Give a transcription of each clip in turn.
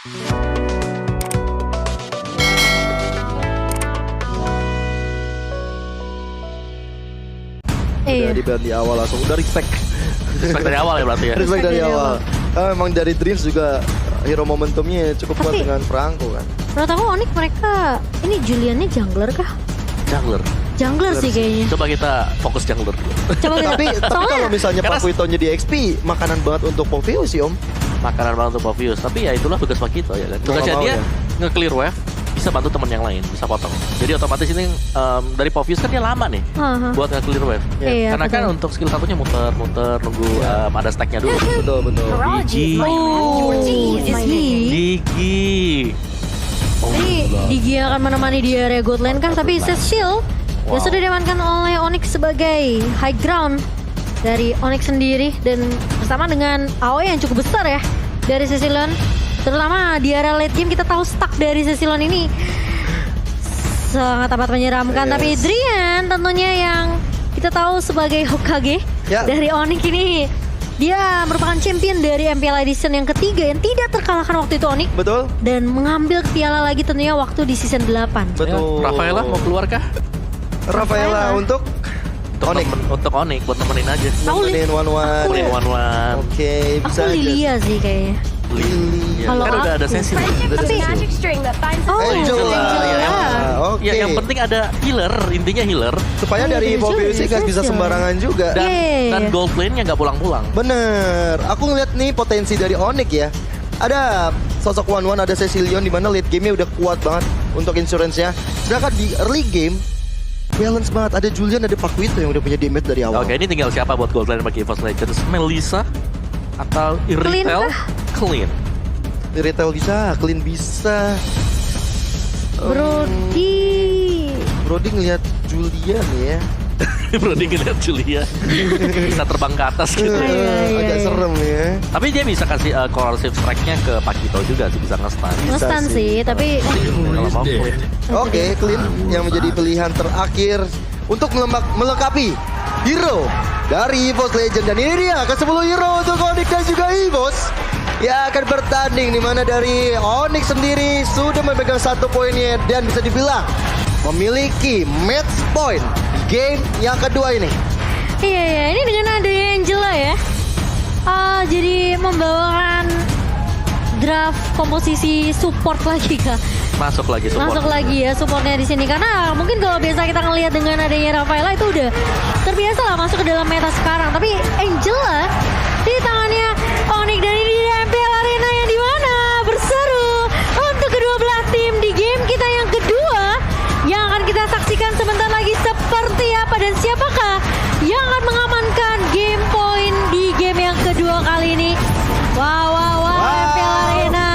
Udah di ban di awal langsung, udah respect. Respect dari awal ya berarti ya? Respect dari awal. Emang dari Dreams juga hero momentumnya cukup kuat dengan Franco kan. Menurut aku Onyx mereka, ini Juliannya jungler kah? Jungler. Jungler sih kayaknya. Coba kita fokus jungler dulu. Coba kita. Tapi kalau misalnya Karena- Pakuitonya di XP, makanan banget untuk Popio sih Om. Makanan banget untuk Pophius. Tapi ya itulah tugas Pakito ya kan. Tugasnya mau dia ya. nge-clear wave, bisa bantu teman yang lain, bisa potong. Jadi otomatis ini dari Pophius kan dia lama nih buat nge-clear wave. Iya, Karena kan betul. untuk skill satunya muter-muter nunggu ada stacknya dulu. Betul. Digi. Oh, Digi. Ini Digi akan menemani di area god lane kah? Tapi set shield ya sudah diamankan oleh Onyx sebagai high ground dari Onyx sendiri. Dan bersama dengan AoE yang cukup besar ya dari Cecilion. Terutama di area late game kita tahu stuck dari Cecilion ini sangat amat menyeramkan. Tapi Drian tentunya yang kita tahu sebagai Hokage dari Onyx ini, dia merupakan champion dari MPL Edition yang ketiga yang tidak terkalahkan waktu itu Onyx. Betul. Dan mengambil piala lagi tentunya waktu di season 8. Betul. Rafaela mau keluar kah? Rafaela untuk Onyx. Untuk Onyx buat nemenin aja. Nemenin one-one. Nemenin one-one. Oke, Aku bisa aja. Lilia sih kayaknya. Iya, Kalau kan udah ada aku- sesi. Tapi Angela. Oke. Ya yang penting ada healer, intinya healer. Supaya dari Popio sih nggak bisa sembarangan juga. Dan, Yeay. dan gold lane-nya nggak pulang-pulang. Bener, aku ngeliat nih potensi dari Onyx ya. Ada sosok one-one, ada Cecilion di mana late game-nya udah kuat banget untuk insurance-nya. Sedangkan di early game balance banget, ada Julian, ada Pakuito yang udah punya damage dari awal. Oke, ini tinggal siapa buat gold lane bagi EVOS Legends? Melissa atau Irritel? Clean. Di retail bisa, clean bisa. Brody ngeliat Julian ya. Brody ngeliat Julia bisa terbang ke atas gitu. Agak serem ya. Tapi dia bisa kasih coercive strike-nya ke Pakito juga sih, bisa nge-stun. Ngestan sih, tapi Kalau mau clean. Oke, clean yang menjadi pilihan terakhir untuk melengkapi hero dari EVOS Legend. Dan ini dia ke-10 hero untuk Onyx dan juga EVOS yang akan bertanding, di mana dari Onyx sendiri sudah memegang 1 poinnya dan bisa dibilang memiliki match point di game yang kedua ini. iya, ini dengan adanya Angela ya. Jadi membawakan draft komposisi support lagi kah? Masuk lagi support. Masuk lagi ya supportnya di sini, karena mungkin kalau biasa kita ngelihat dengan adanya Rafaela itu udah terbiasa lah masuk ke dalam meta sekarang. Tapi Angela di tangannya Onyx dan ini di MPL Arena yang dimana berseru untuk kedua belah tim di game kita yang kedua yang akan kita saksikan sebentar lagi seperti apa dan siapakah yang akan mengamankan game point di game yang kedua kali ini. Wow, MPL Arena.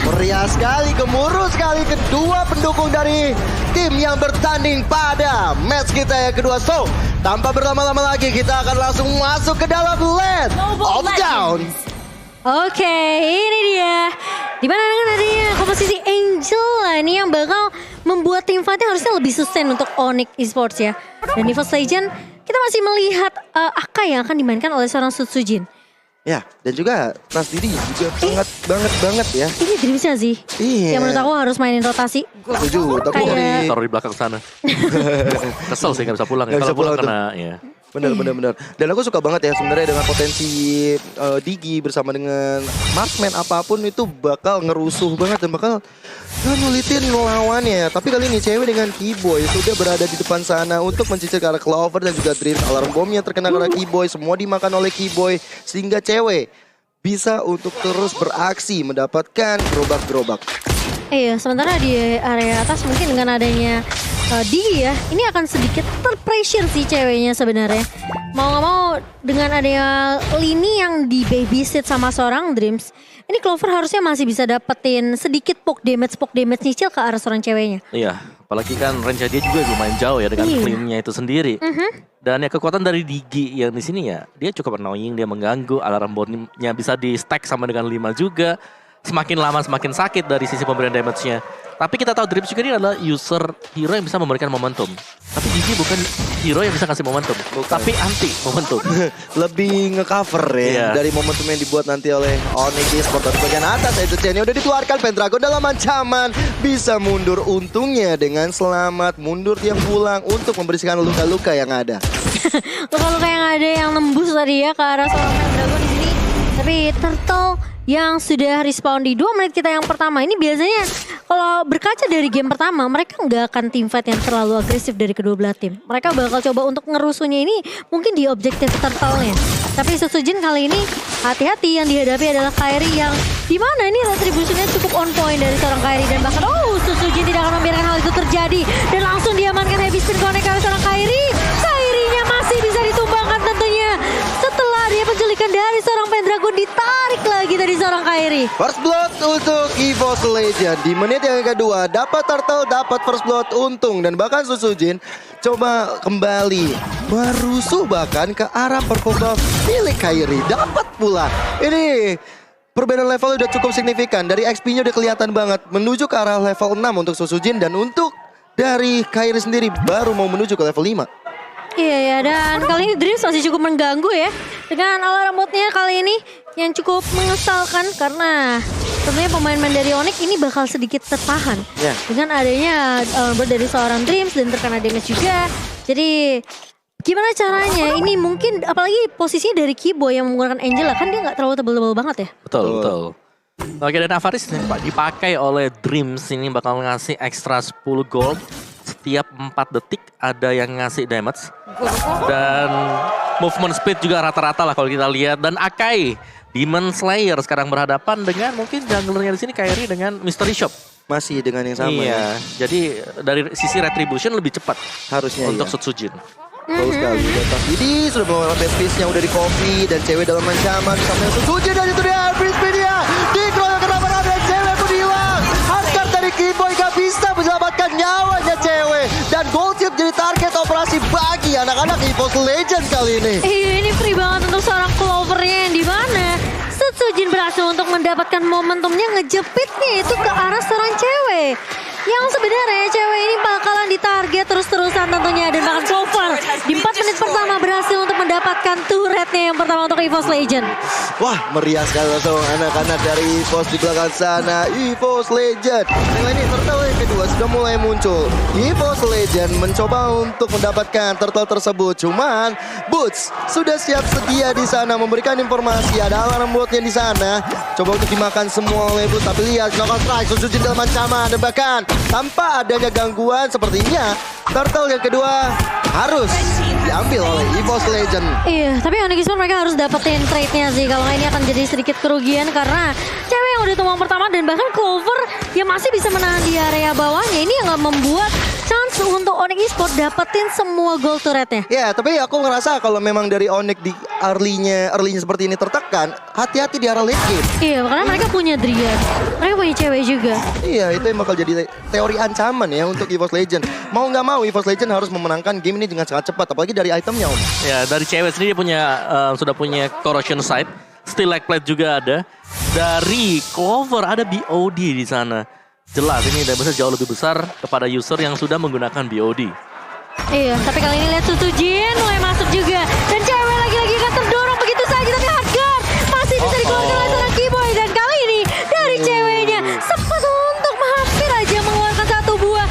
Meriah sekali, gemuruh sekali kedua pendukung dari tim yang bertanding pada match kita yang kedua. So, tanpa berlama-lama lagi kita akan langsung masuk ke dalam Land of Down. Oke, ini dia. Dimana dengan adanya komposisi Angela ini yang bakal membuat tim fightnya harusnya lebih sustain untuk Onyx Esports ya. Dan EVOS Legend kita masih melihat Akai yang akan dimainkan oleh seorang Sutsujin. Ya, dan juga Trans Didi juga sangat banget ya. Ini Dreamsnya sih. Iya. Yang menurut aku harus mainin rotasi. Setuju, tapi Kayak- dari Taruh di belakang sana. Kesel sih nggak bisa pulang. Nggak Kalau bisa pulang pulang kena ya. benar. Dan aku suka banget ya sebenarnya dengan potensi Digi bersama dengan marksman apapun itu bakal ngerusuh banget dan bakal nyulitin lawannya. Tapi kali ini cewek dengan Keyboy sudah berada di depan sana untuk mencicil ke arah Clover dan juga Dreams. Alarm bomnya terkena ke arah Keyboy, semua dimakan oleh Keyboy sehingga cewek bisa untuk terus beraksi mendapatkan gerobak-gerobak. Iya, sementara di area atas mungkin dengan adanya Digi ya, ini akan sedikit terpressure sih ceweknya sebenarnya. Mau nggak mau dengan adanya lini yang di babysit sama seorang Dreams, ini Clover harusnya masih bisa dapetin sedikit poke damage nyicil ke arah seorang ceweknya. Iya, apalagi kan range dia juga lumayan jauh ya dengan Iya. clean-nya itu sendiri. Dan ya kekuatan dari Digi yang di sini ya, dia cukup annoying, dia mengganggu, alarm bomnya bisa di stack sama dengan 5 juga. semakin lama semakin sakit dari sisi pemberian damage-nya. Tapi kita tahu Dreams juga ini adalah user hero yang bisa memberikan momentum. Tapi Digi bukan hero yang bisa kasih momentum, tapi anti momentum. Lebih ngecover ya dari momentum yang dibuat nanti oleh Onyx Esports. Di bagian atas itu Chen udah dikeluarkan, Pendragon dalam ancaman, bisa mundur untungnya dengan selamat. Mundur dia pulang untuk membersihkan luka-luka yang ada. Luka-luka yang ada yang nembus tadi ya ke arah seorang Pendragon di sini. Tapi Turtle yang sudah respawn di 2 menit kita yang pertama ini biasanya kalau berkaca dari game pertama mereka nggak akan teamfight yang terlalu agresif dari kedua belah tim. Mereka bakal coba untuk ngerusuhnya ini mungkin di objektif Turtle-nya. Tapi Setsujin kali ini hati-hati, yang dihadapi adalah Kairi yang dimana ini retributionnya cukup on point dari seorang Kairi. Dan bahkan Setsujin tidak akan membiarkan hal itu terjadi dan langsung diamankan heavy spin connect oleh seorang Kairi. Kairinya masih bisa ditumbangkan tentunya setelah dia penculikan dari seorang Pendragon, ditarik lagi dari seorang Kairi. First blood untuk EVOS Legend. Di menit yang kedua dapat Turtle, dapat first blood untung. Dan bahkan Setsujin coba kembali merusuh bahkan ke arah purple buff milik Kairi. Dapat pula. Ini perbedaan level udah cukup signifikan. Dari XP-nya udah kelihatan banget menuju ke arah level 6 untuk Setsujin. Dan untuk dari Kairi sendiri baru mau menuju ke level 5. Iya ya, dan kali ini Dreams masih cukup mengganggu ya dengan alarm botnya kali ini yang cukup mengesalkan karena tentunya pemain-pemain dari Onyx ini bakal sedikit tertahan dengan adanya alarm bot dari seorang Dreams dan terkena damage juga. Jadi gimana caranya? Ini mungkin apalagi posisinya dari Kibo yang menggunakan Angela, kan dia nggak terlalu tebel-tebel banget ya. Betul. Oke, dan Avaris dipakai oleh Dreams ini bakal ngasih ekstra 10 gold. Setiap 4 detik ada yang ngasih damage. Dan movement speed juga rata-rata lah kalau kita lihat. Dan Akai, Demon Slayer sekarang berhadapan dengan mungkin junglernya di sini Kairi dengan Mystery Shop. Masih dengan yang sama ya. Jadi dari sisi retribution lebih cepat harusnya untuk Setsujin. Betul sekali. Jadi sudah bawa best piece-nya udah di copy dan cewek dalam ancaman sampai Setsujin dan itu dia best piece-nya. Dikeroyok kenapa ada cewek pun hilang. Hardcore dari Keyboy gak bisa menyelamatkan nyawanya cewek. Dan gold chip jadi target operasi bagi anak-anak EVOS Legend kali ini. Ini free banget untuk seorang Clover-nya yang dimana Setsujin berhasil untuk mendapatkan momentumnya ngejepitnya itu ke arah seorang cewek. Yang sebenarnya cewek ini bakalan ditarget terus-terusan tentunya. Dan bahkan Clover di 4 menit pertama berhasil untuk mendapatkan turretnya yang pertama untuk EVOS Legend. Wah, meriah sekali langsung anak-anak dari EVOS di belakang sana. EVOS Legend. Yang lainnya Turtle yang kedua sudah mulai muncul. EVOS Legend mencoba untuk mendapatkan Turtle tersebut. Cuman Boots sudah siap sedia di sana memberikan informasi. Ada alarm botnya di sana. Coba untuk dimakan semua oleh Boots. Tapi lihat, knockout strike, Setsujin dalam ancaman. Dan bahkan tanpa adanya gangguan sepertinya Turtle yang kedua harus diambil oleh EVOS Legend. Iya, tapi Onyx Esports mereka harus dapetin trade-nya sih. Kalau ini akan jadi sedikit kerugian karena cewek yang udah tumbang pertama dan bahkan Clover yang masih bisa menahan di area bawahnya. Ini yang gak membuat chance untuk Onyx Esports dapetin semua gold turretnya. Ya, tapi aku ngerasa kalau memang dari Onyx di early-nya seperti ini tertekan, hati-hati di arah late game. Iya, karena mereka punya Dryad. Mereka punya cewek juga. Iya, itu yang bakal jadi teori ancaman ya untuk EVOS Legend. Mau nggak mau EVOS Legend harus memenangkan game ini dengan sangat cepat, apalagi dari itemnya Om. Ya, dari cewek sendiri punya sudah punya Corrosion Sight, Steel Leg Plate juga ada. Dari Clover ada BOD di sana. Jelas ini damage jauh lebih besar kepada user yang sudah menggunakan BOD. Iya, tapi kali ini lihat Setsujin mulai masuk juga. Dan cewek lagi-lagi akan terdorong begitu saja, tapi Hardcore masih bisa dikeluarkan oleh seorang Keyboy. Dan kali ini dari ceweknya sempat untuk hampir aja mengeluarkan satu buah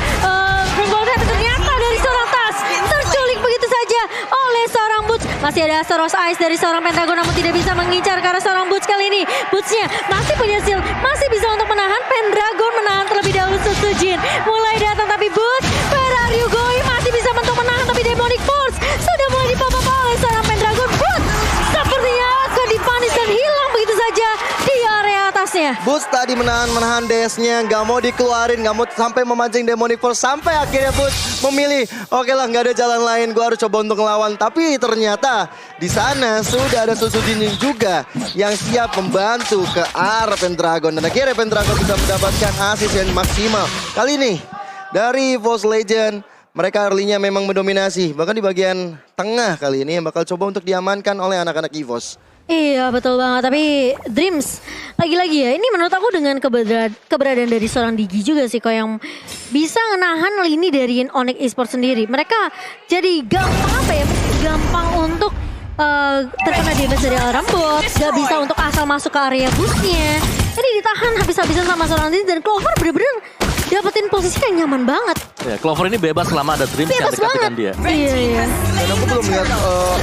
Rainbow Head. Ternyata dari seorang Tas terculik begitu saja oleh seorang Boots. Masih ada Soros Ice dari seorang Pentagon namun tidak bisa mengincar karena seorang Boots kali ini. Bootsnya masih punya shield, masih bisa untuk menahan. Pendragon menahan terlebih dahulu Setsujin. Mulai datang tapi Boots, where are you going? Masih bisa untuk menahan tapi Demonic Force sudah mulai dipop-up oleh seorang Pendragon. Boots sepertinya akan dipanis dan hilang begitu saja di area atasnya. Boots tadi menahan dash-nya, nggak mau dikeluarin, nggak mau sampai memancing Demonic Force. Sampai akhirnya Boots memilih, oke lah nggak ada jalan lain, gue harus coba untuk ngelawan. Tapi ternyata di sana sudah ada Setsujin juga yang siap membantu ke arah Pendragon. Dan akhirnya Pendragon bisa mendapatkan assist yang maksimal. Kali ini dari EVOS Legend, mereka early-nya memang mendominasi. Bahkan di bagian tengah kali ini yang bakal coba untuk diamankan oleh anak-anak EVOS. Iya betul banget, tapi Dreams lagi-lagi ya ini menurut aku dengan keberadaan dari seorang Digi juga sih kok yang bisa ngenahan lini dari Onyx Esports sendiri. Mereka jadi gampang apa ya, gampang untuk terkena damage dari alarm bot, gak bisa untuk asal masuk ke area boostnya. Ini ditahan habis-habisan sama seorang Digi dan Clover bener-bener dapetin posisi yang nyaman banget. Ya, Clover ini bebas selama ada Dreams yang Bebas dekat banget. dengan dia. Iya iya. Dan aku belum lihat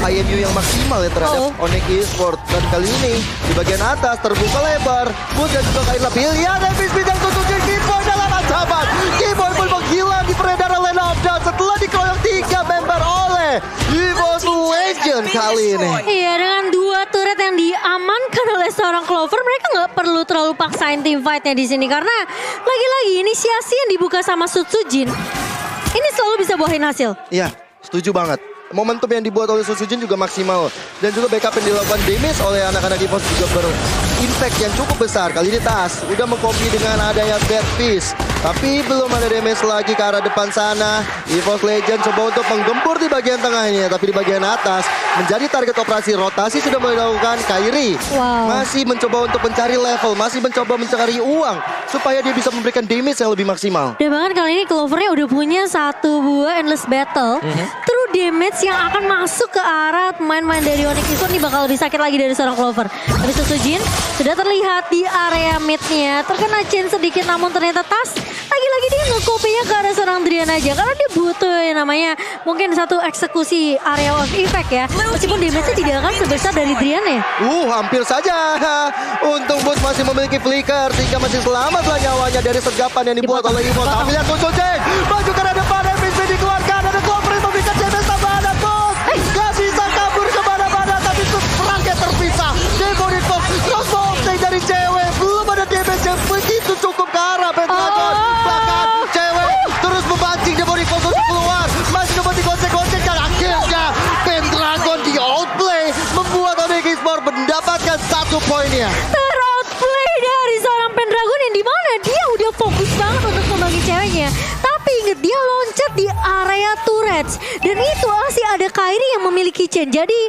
IMU yang maksimal ya terhadap Onyx Esports. Dan kali ini di bagian atas terbuka lebar. Bud dan juga Kaila pilihan Davis bidang tutupin Keyboy dalam ancaman. Keyboy pun menghilang di peredaran line up dan setelah dikeroyok 3 member oleh EVOS Legend kali ini. Iya, dengan 2 turret yang diamankan oleh seorang Clover, mereka nggak perlu terlalu paksain team fight-nya di sini karena lagi-lagi inisiasi yang dibuka sama Sutsujin ini selalu bisa buahin hasil. Iya, setuju banget. Momentum yang dibuat oleh Susujin juga maksimal. Dan juga backup yang dilakukan damage oleh anak-anak EVOS juga berimpact yang cukup besar. Kali ini Tas udah mengcopy dengan adanya Bad Fist. Tapi belum ada damage lagi ke arah depan sana. EVOS Legend coba untuk menggempur di bagian tengahnya. Tapi di bagian atas menjadi target operasi rotasi sudah mulai dilakukan Kairi. Wow. Masih mencoba untuk mencari level. Masih mencoba mencari uang. Supaya dia bisa memberikan damage yang lebih maksimal. Dan bahkan kali ini Clovernya udah punya 1 buah Endless Battle. True damage yang akan masuk ke arah pemain-pemain dari Onyx Esports ini bakal lebih sakit lagi dari seorang Clover. Tapi Sutsujin sudah terlihat di area mid-nya. Terkena chain sedikit namun ternyata Tas lagi-lagi dia nge-copy-nya ke arah seorang Drian aja. Karena dia butuh yang namanya mungkin satu eksekusi area of effect ya. Meskipun damage-nya tidak akan sebesar dari Drian ya. Hampir saja. Untung Bus masih memiliki flicker sehingga masih selamatlah nyawanya dari sergapan yang dibuat oleh EVOS. Tapi lihat Sutsujin maju ke arah depan, FSB dikeluarkan, ada Clover yang memberikan damage tambahan dan Bus gak bisa kabur kemana-mana tapi perangnya terpisah. Demonic Fox crossbow dari cewek, belum ada damage yang begitu cukup ke arah Pendragon. Bahkan cewek terus memancing Demonic Fox untuk keluar, masih coba digocek-gocek dan akhirnya Pendragon di outplay membuat Onyx Esports mendapatkan 1 poinnya. Teroutplay dari seorang Pendragon yang dimana dia udah fokus banget untuk kembali ceweknya. Tapi inget dia loncat di area turrets. Dan itu masih ada Kairi yang memiliki chain. Jadi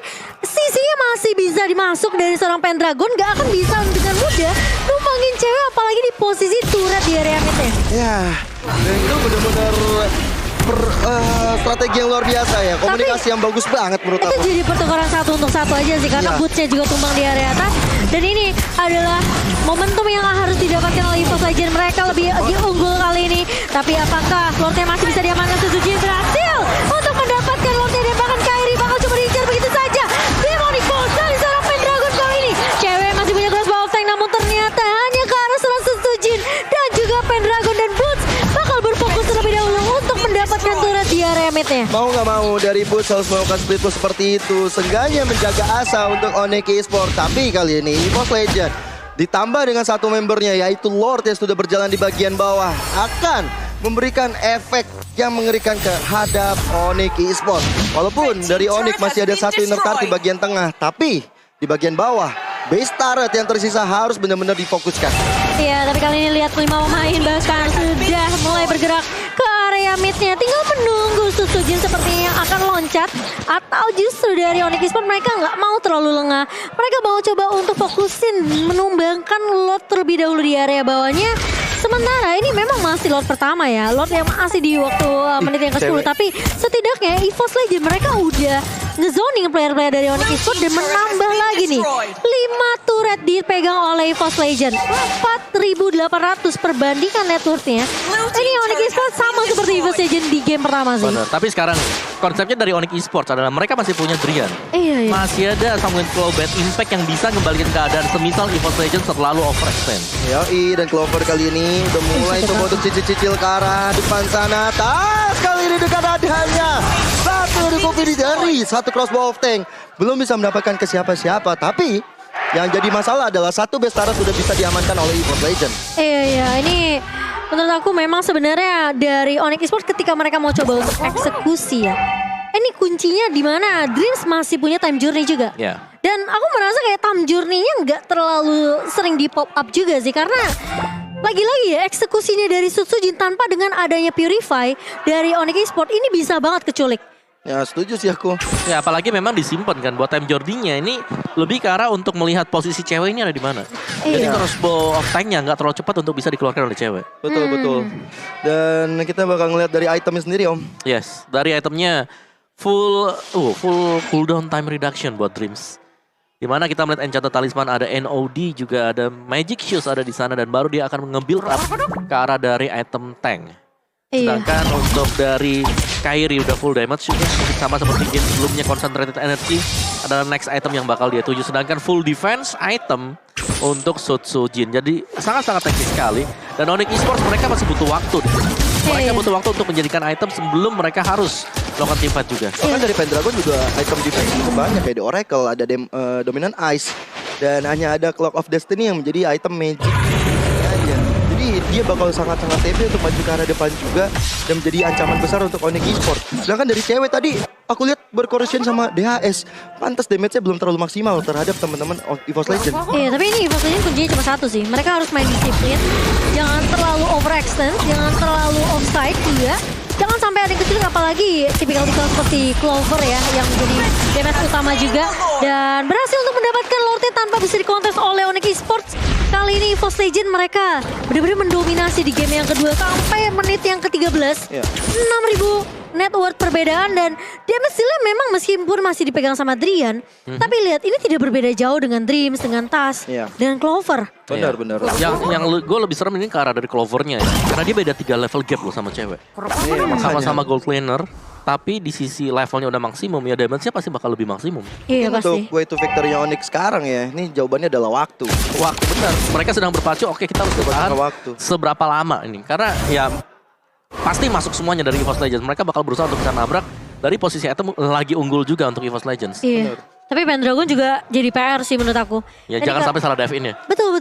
sisinya masih bisa dimasuk dari seorang Pendragon. Gak akan bisa dengan mudah numpangin cewek apalagi di posisi turret di area mid-nya. Ya, dan itu benar-benar strategi yang luar biasa ya. Komunikasi yang bagus banget menurut Itu aku. jadi pertukaran 1 untuk 1 aja sih. Karena Iya. bootsnya juga tumbang di area atas. Dan ini adalah momentum yang harus didapatkan oleh EVOS Legend. Mereka lebih unggul kali ini. Tapi apakah Lordnya masih bisa diamankan? Sutsujin berhasil untuk mendapatkan Lordnya. Dan bahkan Kairi bakal coba diincar begitu saja. Demonic Force dari seorang Pendragon kali ini. Cewek masih punya crossbow of tank. Namun ternyata hanya ke arah seorang Sutsujin. Dan juga Pendragon dan Boots bakal berfokus terlebih dahulu untuk mendapatkan turret di area mid-nya. Mau nggak mau dari Boots harus melakukan split push seperti itu. Seenggaknya menjaga asa untuk Onyx Esports. Tapi kali ini EVOS Legend ditambah dengan 1 membernya yaitu Lord yang sudah berjalan di bagian bawah akan memberikan efek yang mengerikan terhadap Onyx Esports. Walaupun dari Onyx masih ada 1 inner card di bagian tengah, tapi di bagian bawah base turret yang tersisa harus benar-benar difokuskan. Iya, tapi kali ini lihat 5 pemain bahkan sudah mulai bergerak ke area mid-nya. Tinggal menunggu Sutsujin sepertinya akan loncat. Atau justru dari Onyx Esports mereka nggak mau terlalu lengah. Mereka mau coba untuk fokusin menumbangkan Lord terlebih dahulu di area bawahnya. Sementara ini memang masih Lord pertama ya. Lord yang masih di waktu menit yang ke-10. Tapi setidaknya EVOS Legend mereka udah ngezoning player-player dari Onyx Esports. Dan menambah lagi nih 5 turret dipegang oleh EVOS Legend. 4.800 perbandingan net worth-nya. Ini Onyx Esports sama seperti EVOS Legend di game pertama sih. Benar. Tapi sekarang konsepnya dari Onyx Esports adalah mereka masih punya Drian. Iya, iya. Masih ada Samuel Claw Bad Impact yang bisa kembalikan keadaan semisal EVOS Legends terlalu overextend. Yoi, dan Clover kali ini udah mulai coba untuk cicil-cicil ke arah depan sana. Tas kali ini dengan adanya 1 recovery dari 1 crossbow of tank. Belum bisa mendapatkan ke siapa-siapa. Tapi yang jadi masalah adalah 1 base turret sudah bisa diamankan oleh EVOS Legend. Iya, iya. Ini menurut aku memang sebenarnya dari Onyx Esports ketika mereka mau coba untuk eksekusi ya. Ini kuncinya di mana Dreams masih punya time journey juga. Ya. Dan aku merasa kayak time journey-nya nggak terlalu sering di pop up juga sih. Karena lagi-lagi ya eksekusinya dari Sutsujin tanpa dengan adanya Purify dari Onyx Esports ini bisa banget keculik. Ya setuju sih aku. Ya apalagi memang disimpan kan buat time Jordinya ini lebih ke arah untuk melihat posisi cewek ini ada di mana. Jadi Iya. crossbow of tanknya nggak terlalu cepat untuk bisa dikeluarkan oleh cewek. Betul. Dan kita bakal ngeliat dari itemnya sendiri Om. Yes, dari itemnya full cooldown time reduction buat Dreams. Dimana kita melihat Enchanted Talisman, ada NOD, juga ada Magic Shoes ada di sana dan baru dia akan nge-build up ke arah dari item tank. Iya. Sedangkan untuk dari Kairi udah full damage juga, sama seperti game sebelumnya Concentrated Energy adalah next item yang bakal dia tuju. Sedangkan full defense item untuk Sutsujin. Jadi sangat-sangat teknis sekali. Dan Onyx Esports mereka masih butuh waktu. Mereka butuh waktu untuk menjadikan item sebelum mereka harus melakukan teamfight juga. Bahkan dari Pendragon juga item defense cukup banyak kayak di Oracle, ada Dominant Ice, dan hanya ada Clock of Destiny yang menjadi item magic aja. Jadi dia bakal sangat-sangat TP untuk maju ke arah depan juga dan menjadi ancaman besar untuk Onyx Esports. Sedangkan dari cewek tadi aku lihat berkorelasi sama DHS, pantas damage-nya belum terlalu maksimal terhadap teman-teman EVOS Legends. Iya, tapi ini EVOS Legends kuncinya cuma satu sih. Mereka harus main disiplin, jangan terlalu overextend, jangan terlalu offside juga. Jangan sampai ada yang kecil, apalagi tipikal-tipikal seperti Clover ya, yang menjadi damage utama juga. Dan berhasil untuk mendapatkan Lordnya tanpa bisa dikontes oleh Onyx Esports. Kali ini EVOS Legends mereka benar-benar mendominasi di game yang kedua sampai menit yang ke-13. Iya. 6.000 net worth perbedaan dan damage deal memang meskipun masih dipegang sama Drian. Tapi lihat ini tidak berbeda jauh dengan Dreams, dengan Tas, Iya. dengan Clover. Benar. Yang gue lebih serem ini ke arah dari Clovernya ya. Karena dia beda 3 level gap loh sama cewek. Sama-sama gold laner. Tapi di sisi levelnya udah maksimum ya, damage-nya pasti bakal lebih maksimum. Iya Untuk pasti. way to victory-nya Onyx sekarang ya, ini jawabannya adalah waktu. Waktu benar. Mereka sedang berpacu, oke kita harus bertahan Waktu. seberapa lama ini. Karena ya pasti masuk semuanya dari EVOS Legends. Mereka bakal berusaha untuk bisa nabrak dari posisi item lagi unggul juga untuk EVOS Legends. Iya. Tapi Pendragon juga jadi PR sih menurut aku. Ya Tadi jangan sampai salah dive in ya. Betul.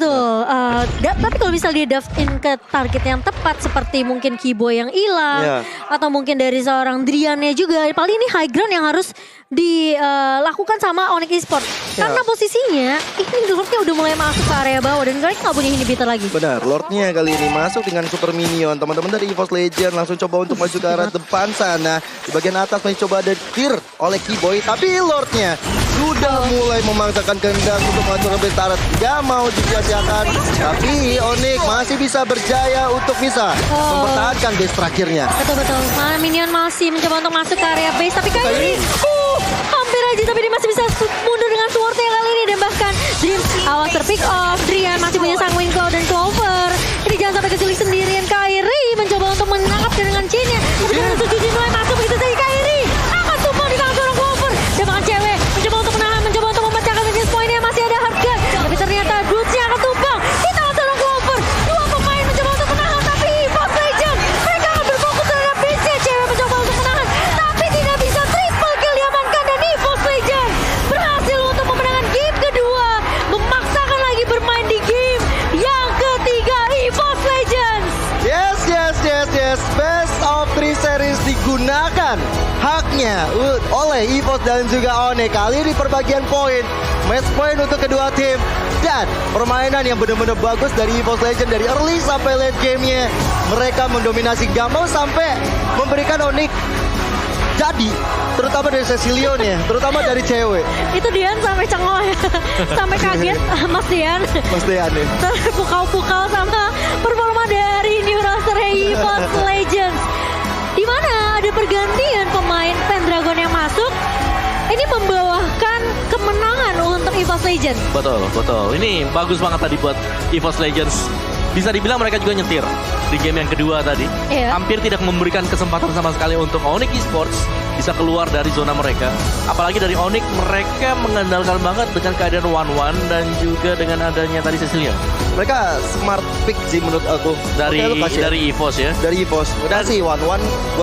Tapi kalau misalnya dia dive in ke target yang tepat seperti mungkin Keyboy yang hilang Iya. atau mungkin dari seorang Driannya juga. Paling ini high ground yang harus dilakukan sama Onyx Esports. Iya. Karena posisinya ini Lordnya udah mulai masuk ke area bawah dan mereka nggak punya inhibitor lagi. Benar, Lordnya kali ini masuk dengan super minion. Teman-teman dari EVOS Legends langsung coba untuk maju ke arah depan sana. Di bagian atas mencoba ada clear oleh Keyboy, tapi Lordnya sudah mulai memaksakan kehendak untuk maju ke turret. Gak mau disia-siakan, tapi Onyx masih bisa berjaya untuk bisa mempertahankan base terakhirnya. Betul. Minion masih mencoba untuk masuk ke area base tapi kali ini hampir aja, tapi dia masih bisa mundur dengan swordnya kali ini. Dan bahkan Dreams awas terpick off. Drian masih punya Sanguine Claw dan Clover. Ini jangan sampai kesulik sendirian. Kairi mencoba untuk menangkap dengan chainnya. Tapi dengan Sutsujin mulai masuk begitu saja. Kairi akan tumpang di tangan seorang Clover. Dan bahkan cewek mencoba untuk menahan, mencoba untuk memecahkan finish point-nya. Masih ada harga, tapi ternyata Roots-nya akan tumpang di tangan seorang Clover. Dua pemain mencoba untuk menahan, tapi EVOS Legends mereka akan berfokus terhadap base-nya. Cewek mencoba untuk menahan, tapi tidak bisa. Triple kill diamankan dan EVOS Legends berhasil untuk memenangkan game kedua. Memaksakan lagi bermain di game yang ketiga EVOS Legends. Yes. Best of 3 series digunakan haknya oleh EVOS dan juga Onyx. Kali ini perbagian poin, match point untuk kedua tim, dan permainan yang benar-benar bagus dari EVOS Legends dari early sampai late gamenya. Mereka mendominasi, gak mau sampai memberikan Onyx jadi, terutama dari Cecilion ya, terutama dari cewek. Itu Dian sampai cengol ya. Sampai kaget Mas Dian. Mas Dean ya. Terpukau-pukau sama performa dari new roster EVOS Legends. Di mana ada pergantian pemain Pendragon yang masuk. Ini membawakan kemenangan untuk EVOS Legends. Betul. Ini bagus banget tadi buat EVOS Legends. Bisa dibilang mereka juga nyetir di game yang kedua tadi. Iya. Hampir tidak memberikan kesempatan sama sekali untuk Onyx Esports bisa keluar dari zona mereka. Apalagi dari Onyx, mereka mengandalkan banget dengan keadaan 1-1 dan juga dengan adanya tadi Cecilia. Mereka smart pick sih menurut aku. Dari Oke, lu kasih ya. EVOS ya. Dari EVOS. Udah sih 1-1.